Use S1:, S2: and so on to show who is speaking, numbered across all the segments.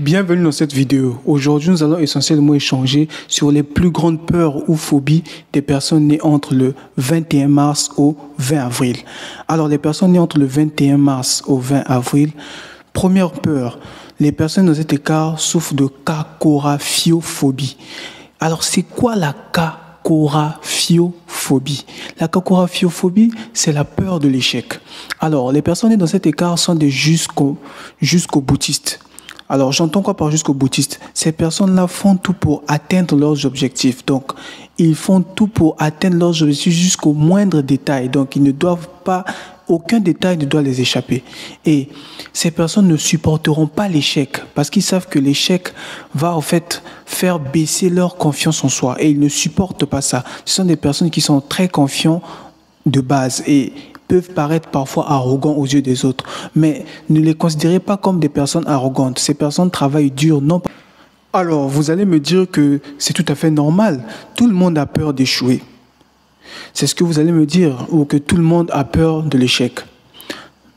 S1: Bienvenue dans cette vidéo. Aujourd'hui, nous allons essentiellement échanger sur les plus grandes peurs ou phobies des personnes nées entre le 21 mars au 20 avril. Alors, les personnes nées entre le 21 mars au 20 avril, première peur, les personnes dans cet écart souffrent de cacorophiophobie. Alors, c'est quoi la cacorophiophobie? La cacorophiophobie, c'est la peur de l'échec. Alors, les personnes nées dans cet écart sont des jusqu'au boutistes. Alors, j'entends quoi par jusqu'au boutiste? Ces personnes-là font tout pour atteindre leurs objectifs. Donc, ils font tout pour atteindre leurs objectifs jusqu'au moindre détail. Donc, ils ne doivent pas, aucun détail ne doit les échapper. Et ces personnes ne supporteront pas l'échec parce qu'ils savent que l'échec va en fait faire baisser leur confiance en soi. Et ils ne supportent pas ça. Ce sont des personnes qui sont très confiants de base et peuvent paraître parfois arrogants aux yeux des autres. Mais ne les considérez pas comme des personnes arrogantes. Ces personnes travaillent dur, non pas. Alors, vous allez me dire que c'est tout à fait normal. Tout le monde a peur d'échouer. C'est ce que vous allez me dire, ou que tout le monde a peur de l'échec.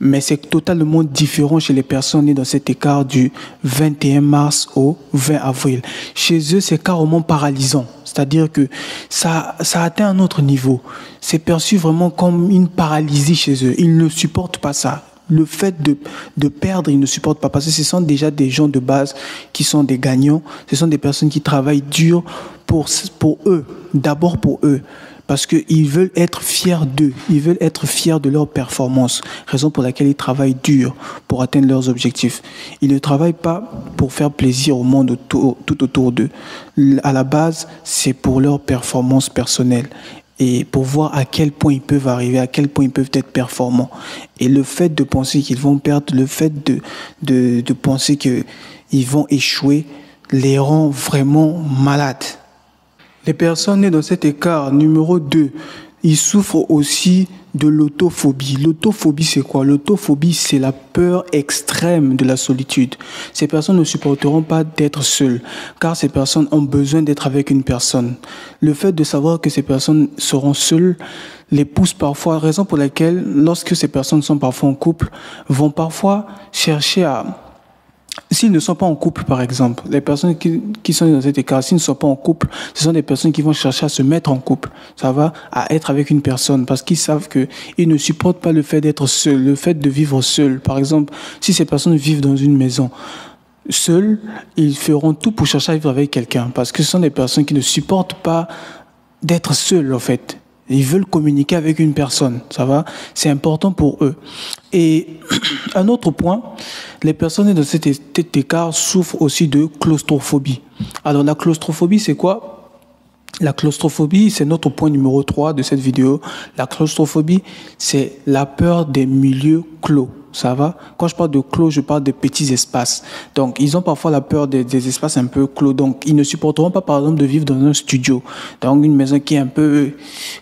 S1: Mais c'est totalement différent chez les personnes nées dans cet écart du 21 mars au 20 avril. Chez eux, c'est carrément paralysant. C'est-à-dire que ça atteint un autre niveau. C'est perçu vraiment comme une paralysie chez eux. Ils ne supportent pas ça. Le fait de perdre, ils ne supportent pas. Parce que ce sont déjà des gens de base qui sont des gagnants. Ce sont des personnes qui travaillent dur pour eux. D'abord pour eux. Parce qu'ils veulent être fiers d'eux, ils veulent être fiers de leur performance, raison pour laquelle ils travaillent dur pour atteindre leurs objectifs. Ils ne travaillent pas pour faire plaisir au monde tout autour d'eux. À la base, c'est pour leur performance personnelle et pour voir à quel point ils peuvent arriver, à quel point ils peuvent être performants. Et le fait de penser qu'ils vont perdre, le fait de penser qu'ils vont échouer, les rend vraiment malades. Les personnes nées dans cet écart, numéro 2, ils souffrent aussi de l'autophobie. L'autophobie, c'est quoi? L'autophobie, c'est la peur extrême de la solitude. Ces personnes ne supporteront pas d'être seules, car ces personnes ont besoin d'être avec une personne. Le fait de savoir que ces personnes seront seules les pousse parfois, raison pour laquelle, lorsque ces personnes sont parfois en couple, vont parfois chercher à... S'ils ne sont pas en couple, par exemple, les personnes qui sont dans cet écart, s'ils ne sont pas en couple, ce sont des personnes qui vont chercher à se mettre en couple. Ça va à être avec une personne parce qu'ils savent qu'ils ne supportent pas le fait d'être seuls, le fait de vivre seul. Par exemple, si ces personnes vivent dans une maison seules, ils feront tout pour chercher à vivre avec quelqu'un parce que ce sont des personnes qui ne supportent pas d'être seules, en fait. Ils veulent communiquer avec une personne, ça va? C'est important pour eux. Et un autre point, les personnes dans cet écart souffrent aussi de claustrophobie. Alors la claustrophobie, c'est quoi? La claustrophobie, c'est notre point numéro 3 de cette vidéo. La claustrophobie, c'est la peur des milieux clos. Ça va? Quand je parle de clos, je parle de petits espaces. Donc, ils ont parfois la peur des espaces un peu clos. Donc, ils ne supporteront pas, par exemple, de vivre dans un studio, dans une maison qui est un peu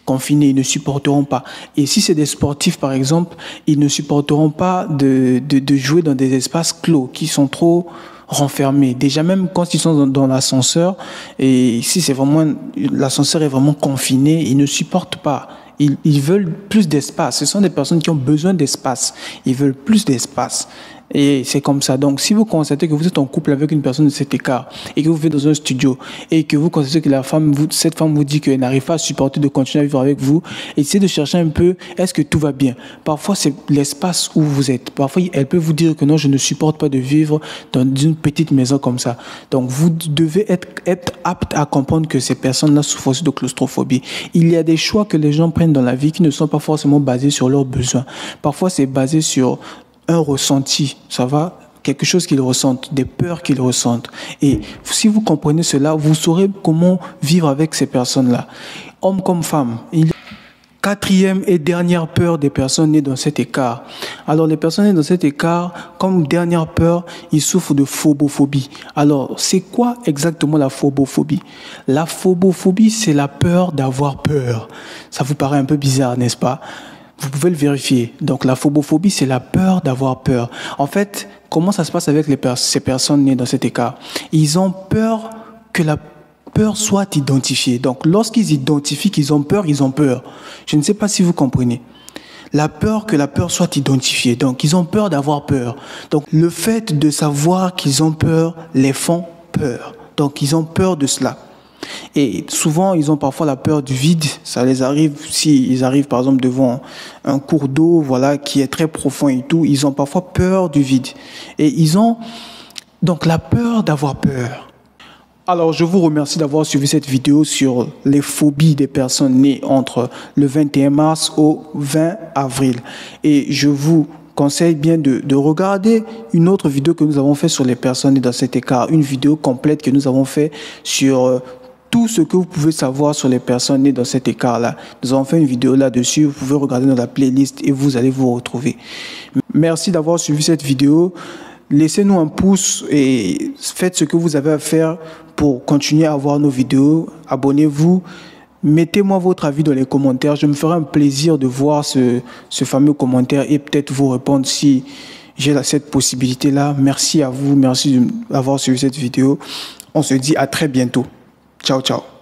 S1: confinée. Ils ne supporteront pas. Et si c'est des sportifs, par exemple, ils ne supporteront pas de jouer dans des espaces clos qui sont trop renfermés. Déjà, même quand ils sont dans l'ascenseur, et si c'est vraiment, l'ascenseur est vraiment confiné, ils ne supportent pas. Ils veulent plus d'espace. Ce sont des personnes qui ont besoin d'espace. Ils veulent plus d'espace. Et c'est comme ça. Donc, si vous constatez que vous êtes en couple avec une personne de cet écart et que vous vivez dans un studio et que vous constatez que cette femme vous dit qu'elle n'arrive pas à supporter de continuer à vivre avec vous, essayez de chercher un peu, est-ce que tout va bien? Parfois, c'est l'espace où vous êtes. Parfois, elle peut vous dire que non, je ne supporte pas de vivre dans une petite maison comme ça. Donc, vous devez être apte à comprendre que ces personnes-là souffrent aussi de claustrophobie. Il y a des choix que les gens prennent dans la vie qui ne sont pas forcément basés sur leurs besoins. Parfois, c'est basé sur un ressenti, ça va, quelque chose qu'ils ressentent, des peurs qu'ils ressentent. Et si vous comprenez cela, vous saurez comment vivre avec ces personnes-là. Hommes comme femmes. Quatrième et dernière peur des personnes nées dans cet écart. Alors, les personnes nées dans cet écart, comme dernière peur, ils souffrent de phobophobie. Alors, c'est quoi exactement la phobophobie? La phobophobie, c'est la peur d'avoir peur. Ça vous paraît un peu bizarre, n'est-ce pas? Vous pouvez le vérifier. Donc, la phobophobie, c'est la peur d'avoir peur. En fait, comment ça se passe avec ces personnes nées dans cet écart? Ils ont peur que la peur soit identifiée. Donc, lorsqu'ils identifient qu'ils ont peur, ils ont peur. Je ne sais pas si vous comprenez. La peur que la peur soit identifiée. Donc, ils ont peur d'avoir peur. Donc, le fait de savoir qu'ils ont peur les font peur. Donc, ils ont peur de cela. Et souvent, ils ont parfois la peur du vide. Ça les arrive, s'ils arrivent par exemple devant un cours d'eau, voilà, qui est très profond et tout, ils ont parfois peur du vide. Et ils ont donc la peur d'avoir peur. Alors, je vous remercie d'avoir suivi cette vidéo sur les phobies des personnes nées entre le 21 mars au 20 avril. Et je vous conseille bien de regarder une autre vidéo que nous avons fait sur les personnes nées dans cet écart. Une vidéo complète que nous avons fait sur tout ce que vous pouvez savoir sur les personnes nées dans cet écart-là. Nous avons fait une vidéo là-dessus. Vous pouvez regarder dans la playlist et vous allez vous retrouver. Merci d'avoir suivi cette vidéo. Laissez-nous un pouce et faites ce que vous avez à faire pour continuer à voir nos vidéos. Abonnez-vous. Mettez-moi votre avis dans les commentaires. Je me ferai un plaisir de voir ce fameux commentaire et peut-être vous répondre si j'ai cette possibilité-là. Merci à vous. Merci d'avoir suivi cette vidéo. On se dit à très bientôt. Ciao, ciao.